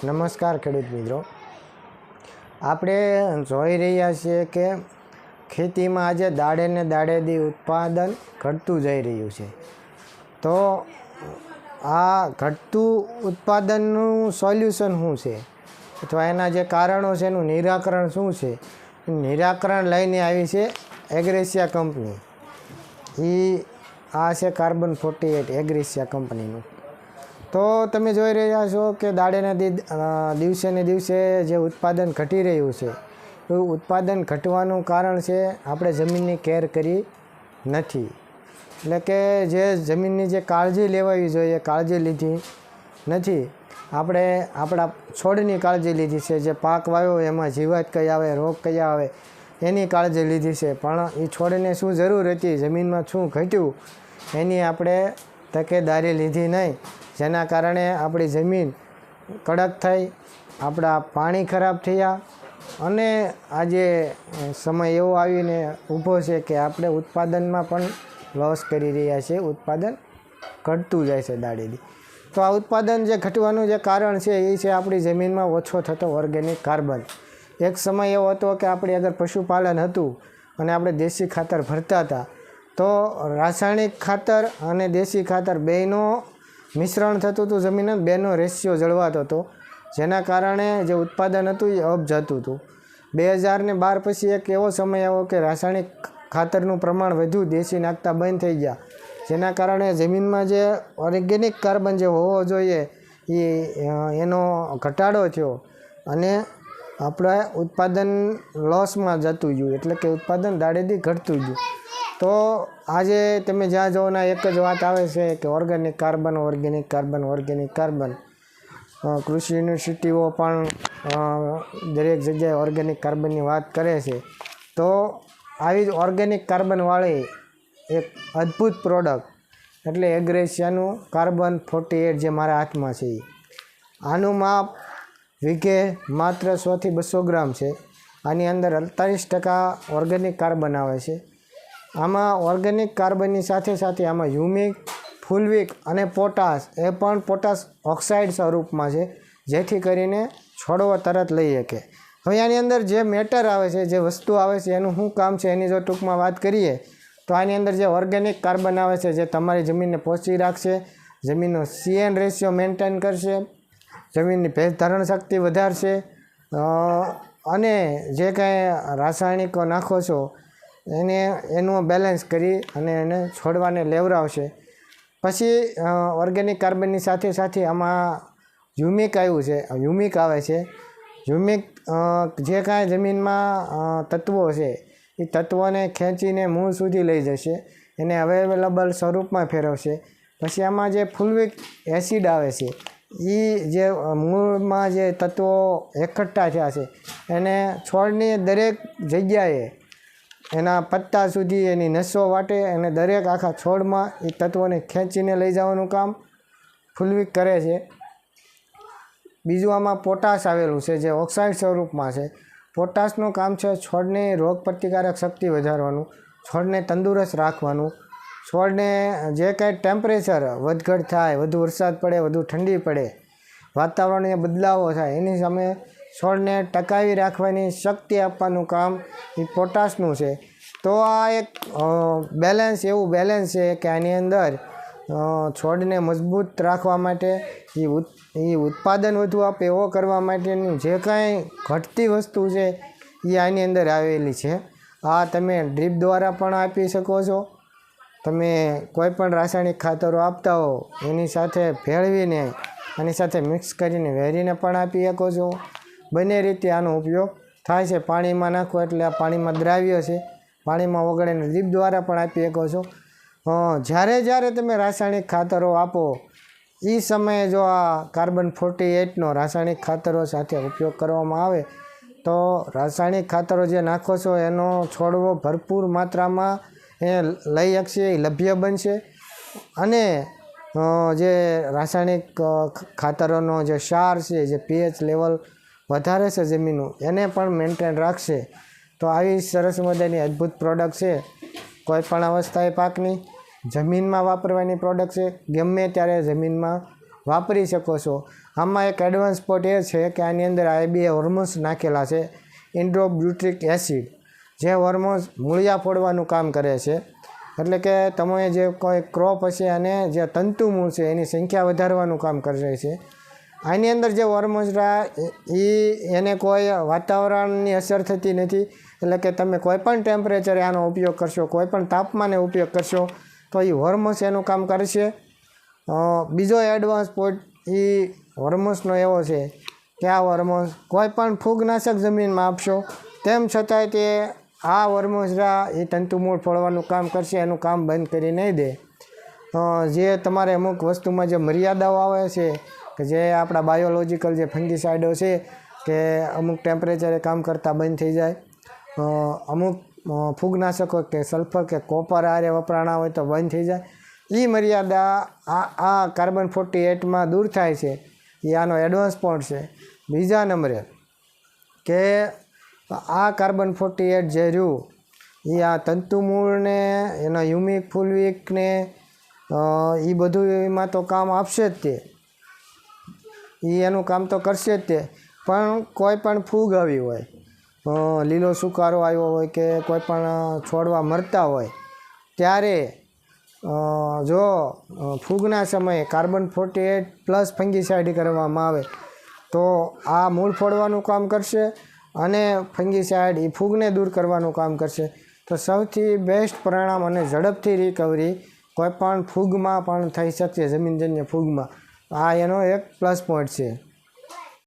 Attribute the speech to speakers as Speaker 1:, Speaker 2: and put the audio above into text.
Speaker 1: નમસ્કાર ખેડૂત મિત્રો, આપણે જોઈ રહ્યા છીએ કે ખેતીમાં આજે દાડે ને દાડેથી ઉત્પાદન ઘટતું જઈ રહ્યું છે. તો આ ઘટતું ઉત્પાદનનું સોલ્યુશન શું છે અથવા એના જે કારણો છે એનું નિરાકરણ શું છે, નિરાકરણ લઈને આવી છે એગ્રેસિયા કંપની. આ છે કાર્બન 48 એગ્રેસિયા કંપનીનું. તો તમે જોઈ રહ્યા છો કે દાડેના દિવસે ને દિવસે જે ઉત્પાદન ઘટી રહ્યું છે, એવું ઉત્પાદન ઘટવાનું કારણ છે આપણે જમીનની કેર કરી નથી. એટલે કે જે જમીનની જે કાળજી લેવાવી જોઈએ કાળજી લીધી નથી. આપણે આપણા છોડની કાળજી લીધી છે, જે પાક વાવ્યો એમાં જીવાત કઈ આવે, રોગ કયા આવે એની કાળજી લીધી છે, પણ એ છોડને શું જરૂર હતી, જમીનમાં શું ઘટ્યું એની આપણે તકેદારી લીધી નહીં. જેના કારણે આપણી જમીન કડક થઈ, આપણા પાણી ખરાબ થયા અને આજે સમય એવો આવીને ઊભો છે કે આપણે ઉત્પાદનમાં પણ લોસ કરી રહ્યા છીએ. ઉત્પાદન ઘટતું જાય છે દાડેથી. તો આ ઉત્પાદન જે ઘટવાનું જે કારણ છે એ છે આપણી જમીનમાં ઓછો થતો ઓર્ગેનિક કાર્બન. એક સમય એવો હતો કે આપણે અગર પશુપાલન હતું અને આપણે દેશી ખાતર ભરતા હતા, તો રાસાયણિક ખાતર અને દેશી ખાતર બેયનો મિશ્રણ થતું હતું, જમીન બેનો રેશિયો જળવાતો હતો, જેના કારણે જે ઉત્પાદન હતું એ અપ જતું હતું. 2012 પછી એક એવો સમય આવ્યો કે રાસાયણિક ખાતરનું પ્રમાણ વધ્યું, દેશી નાખતા બંધ થઈ ગયા, જેના કારણે જમીનમાં જે ઓર્ગેનિક કાર્બન જે હોવો જોઈએ એનો ઘટાડો થયો અને આપણે ઉત્પાદન લોસમાં જતું ગયું, એટલે કે ઉત્પાદન દાડેથી ઘટતું ગયું. તો આજે તમે જ્યાં જુઓ ને એક જ વાત આવે છે કે organic carbon, organic carbon, organic carbon. કૃષિ યુનિવર્સિટીઓ પણ દરેક જગ્યાએ ઓર્ગેનિક કાર્બનની વાત કરે છે. તો આવી જ ઓર્ગેનિક કાર્બનવાળી એક અદ્ભુત પ્રોડક્ટ એટલે એગ્રેસિયાનું કાર્બન 48 જે મારા હાથમાં છે. આનું માપ વીઘે માત્ર 100 થી 200 ગ્રામ છે. આની અંદર 48% ઓર્ગેનિક કાર્બન આવે છે. આમાં ઓર્ગેનિક કાર્બનની સાથે સાથે આમાં હ્યુમિક, ફુલવિક અને પોટાશ, એ પણ પોટાશ ઓક્સાઇડ સ્વરૂપમાં છે, જેથી કરીને છોડવો તરત લઈ શકે. હવે આની અંદર જે મેટર આવે છે, જે વસ્તુ આવે છે એનું શું કામ છે એની જો ટૂંકમાં વાત કરીએ તો આની અંદર જે ઓર્ગેનિક કાર્બન આવે છે જે તમારી જમીનને પહોંચી રાખશે, જમીનનો CN રેશિયો મેન્ટેન કરશે, જમીનની ભેજ ધારણ શક્તિ વધારશે અને જે કાંઈ રાસાયણિકો નાખો છો એનું બેલેન્સ કરી અને એને છોડવાને લેવરાવશે. પછી ઓર્ગેનિક કાર્બનની સાથે સાથે આમાં હ્યુમિક આવ્યું છે, હ્યુમિક આવે છે. હ્યુમિક જે કાંઈ જમીનમાં તત્વો છે એ તત્વોને ખેંચીને મૂળ સુધી લઈ જશે, એને અવેલેબલ સ્વરૂપમાં ફેરવશે. પછી આમાં જે ફુલવિક એસિડ આવે છે એ જે મૂળમાં જે તત્વો એકઠા થયા છે એને છોડની દરેક જગ્યાએ એના પત્તા સુધી એની નસો વાટે અને દરેક આખા છોડમાં એ તત્વોને ખેંચીને લઈ જવાનું કામ ફુલવિક કરે છે. બીજું આમાં પોટાશ આવેલું છે જે ઓક્સાઇડ સ્વરૂપમાં છે. પોટાશનું કામ છે છોડની રોગ પ્રતિકારક શક્તિ વધારવાનું, છોડને તંદુરસ્ત રાખવાનું, છોડને જે કાંઈ ટેમ્પરેચર વધઘટ થાય, વધુ વરસાદ પડે, વધુ ઠંડી પડે, વાતાવરણીય બદલાવો થાય એની સામે છોડને ટકાવી રાખવાની શક્તિ આપવાનું કામ એ પોટાશનું છે. તો આ એક એવું બેલેન્સ છે કે આની અંદર છોડને મજબૂત રાખવા માટે એ ઉત્પાદન વધુ આપે એવો કરવા માટેની જે કાંઈ ઘટતી વસ્તુ છે એ આની અંદર આવેલી છે. આ તમે ડ્રીપ દ્વારા પણ આપી શકો છો. તમે કોઈ પણ રાસાયણિક ખાતરો આપતા હો એની સાથે ભેળવીને આની સાથે મિક્સ કરીને વેરીને પણ આપી શકો છો. બંને રીતે આનો ઉપયોગ થાય છે. પાણીમાં નાખો એટલે આ પાણીમાં દ્રાવ્ય છે, પાણીમાં ઓગળીને ડ્રીપ દ્વારા પણ આપી શકો છો. જ્યારે તમે રાસાયણિક ખાતરો આપો એ સમયે જો આ કાર્બન 48નો રાસાયણિક ખાતરો સાથે ઉપયોગ કરવામાં આવે તો રાસાયણિક ખાતરો જે નાખો છો એનો છોડવો ભરપૂર માત્રામાં એ લઈ શકશે, એ લભ્ય બનશે અને જે રાસાયણિક ખાતરોનો જે ક્ષાર છે, જે pH લેવલ વધારે છે જમીનનું, એને પણ મેન્ટેન રાખશે. તો આવી સરસ મજાની અદ્ભુત પ્રોડક્ટ છે. કોઈ પણ અવસ્થાએ પાકની જમીનમાં વાપરવાની પ્રોડક્ટ છે. ગમે ત્યારે જમીનમાં વાપરી શકો છો. આમાં એક એડવાન્સ પોઈન્ટ એ છે કે આની અંદર આ બે હોર્મોન્સ નાખેલા છે, ઇન્ડોબ્યુટ્રિક એસિડ, જે હોર્મોન્સ મૂળિયા ફોડવાનું કામ કરે છે. એટલે કે તમે જે કોઈ ક્રોપ હશે અને જે તંતુમૂળ છે એની સંખ્યા વધારવાનું કામ કરે છે. આની અંદર જે હોર્મોન્સ એને કોઈ વાતાવરણની અસર થતી નથી. એટલે કે તમે કોઈ પણ ટેમ્પરેચરે આનો ઉપયોગ કરશો, કોઈ પણ તાપમાને ઉપયોગ કરશો તો એ હોર્મોન્સ એનું કામ કરશે. બીજો એડવાન્સ પોઈન્ટ એ હોર્મોન્સનો એવો છે કે આ હોર્મોન્સ કોઈ પણ ફૂગનાશક જમીનમાં આપશો તેમ છતાંય તે આ હોર્મોન્સ એ તંતુમૂળ ફોડવાનું કામ કરશે, એનું કામ બંધ કરી નહીં દે. જે તમારે અમુક વસ્તુમાં જે મર્યાદાઓ આવે છે કે જે આપણા બાયોલોજીકલ જે ફંગીસાઇડો છે કે અમુક ટેમ્પરેચરે કામ કરતાં બંધ થઈ જાય, અમુક ફૂગનાશકો કે સલ્ફર કે કોપર આરે વપરાણા હોય તો બંધ થઈ જાય. એ મર્યાદા આ કાર્બન 48માં દૂર થાય છે. એ આનો એડવાન્સ પોઈન્ટ છે. બીજા નંબરે કે આ કાર્બન 48 જે રહ્યું એ આ તંતુમૂળને એના હ્યુમિક ફુલવિકને એ બધું એમાં તો કામ આપશે જ તે, એનું કામ તો કરશે જ તે. પણ કોઈ પણ ફૂગ આવી હોય, લીલો સુકારો આવ્યો હોય કે કોઈ પણ છોડવા મરતા હોય ત્યારે જો ફૂગના સમયે કાર્બન 48 પ્લસ ફંગીસાઇડ કરવામાં આવે તો આ મૂળ ફોડવાનું કામ કરશે અને ફંગીસાઇડ એ ફૂગને દૂર કરવાનું કામ કરશે. તો સૌથી બેસ્ટ પરિણામ અને ઝડપથી રિકવરી કોઈ પણ ફૂગમાં પણ થઈ શકશે, જમીનજન્ય ફૂગમાં. આ એનો એક પ્લસ પોઈન્ટ છે.